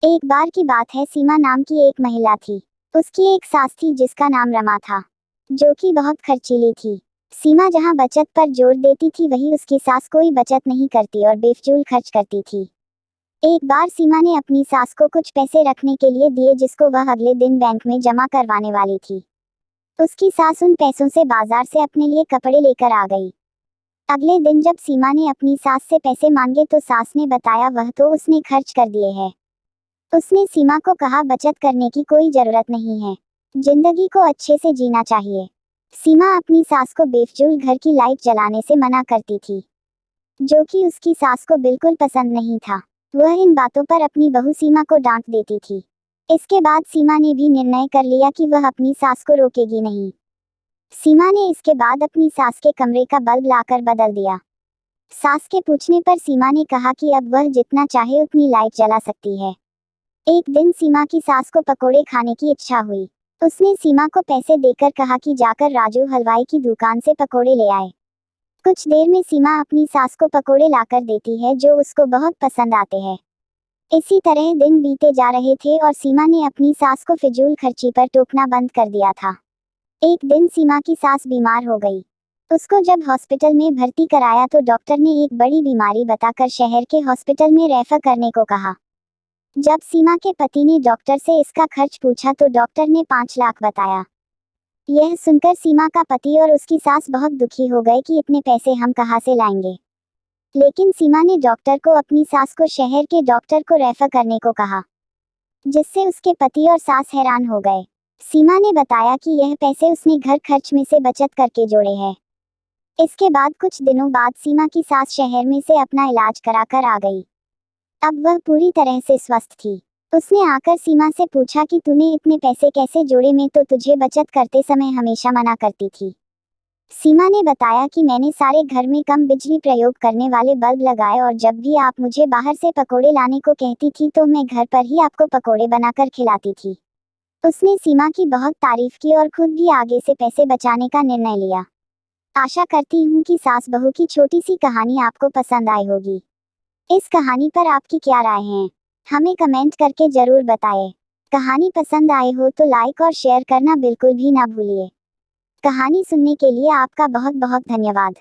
एक बार की बात है, सीमा नाम की एक महिला थी। उसकी एक सास थी जिसका नाम रमा था, जो कि बहुत खर्चीली थी। सीमा जहाँ बचत पर जोर देती थी, वहीं उसकी सास कोई बचत नहीं करती और बेफजूल खर्च करती थी। एक बार सीमा ने अपनी सास को कुछ पैसे रखने के लिए दिए, जिसको वह अगले दिन बैंक में जमा करवाने वाली थी। उसकी सास उन पैसों से बाजार से अपने लिए कपड़े लेकर आ गई। अगले दिन जब सीमा ने अपनी सास से पैसे मांगे तो सास ने बताया वह तो उसने खर्च कर दिए हैं। उसने सीमा को कहा, बचत करने की कोई जरूरत नहीं है, जिंदगी को अच्छे से जीना चाहिए। सीमा अपनी सास को बेफजूल घर की लाइट जलाने से मना करती थी, जो कि उसकी सास को बिल्कुल पसंद नहीं था। वह इन बातों पर अपनी बहू सीमा को डांट देती थी। इसके बाद सीमा ने भी निर्णय कर लिया कि वह अपनी सास को रोकेगी नहीं। सीमा ने इसके बाद अपनी सास के कमरे का बल्ब लाकर बदल दिया। सास के पूछने पर सीमा ने कहा कि अब वह जितना चाहे उतनी लाइट जला सकती है। एक दिन सीमा की सास को पकोड़े खाने की इच्छा हुई। उसने सीमा को पैसे देकर कहा कि जाकर राजू हलवाई की दुकान से पकोड़े ले आए। कुछ देर में सीमा अपनी सास को पकोड़े लाकर देती है, जो उसको बहुत पसंद आते हैं। इसी तरह दिन बीते जा रहे थे और सीमा ने अपनी सास को फिजूल खर्ची पर टोकना बंद कर दिया था। एक दिन सीमा की सास बीमार हो गई। उसको जब हॉस्पिटल में भर्ती कराया तो डॉक्टर ने एक बड़ी बीमारी बताकर शहर के हॉस्पिटल में रेफर करने को कहा। जब सीमा के पति ने डॉक्टर से इसका खर्च पूछा तो डॉक्टर ने 5 लाख बताया। यह सुनकर सीमा का पति और उसकी सास बहुत दुखी हो गए कि इतने पैसे हम कहाँ से लाएंगे। लेकिन सीमा ने डॉक्टर को अपनी सास को शहर के डॉक्टर को रेफर करने को कहा, जिससे उसके पति और सास हैरान हो गए। सीमा ने बताया कि यह पैसे उसने घर खर्च में से बचत करके जोड़े हैं। इसके बाद कुछ दिनों बाद सीमा की सास शहर में से अपना इलाज कराकर आ गई। अब वह पूरी तरह से स्वस्थ थी। उसने आकर सीमा से पूछा कि तूने इतने पैसे कैसे जोड़े, मैं तो तुझे बचत करते समय हमेशा मना करती थी। सीमा ने बताया कि मैंने सारे घर में कम बिजली प्रयोग करने वाले बल्ब लगाए और जब भी आप मुझे बाहर से पकोड़े लाने को कहती थी तो मैं घर पर ही आपको पकोड़े बनाकर खिलाती थी। उसने सीमा की बहुत तारीफ की और खुद भी आगे से पैसे बचाने का निर्णय लिया। आशा करती हूँ कि सास बहू की छोटी सी कहानी आपको पसंद आई होगी। इस कहानी पर आपकी क्या राय है, हमें कमेंट करके जरूर बताएं। कहानी पसंद आए हो तो लाइक और शेयर करना बिल्कुल भी ना भूलिए। कहानी सुनने के लिए आपका बहुत बहुत धन्यवाद।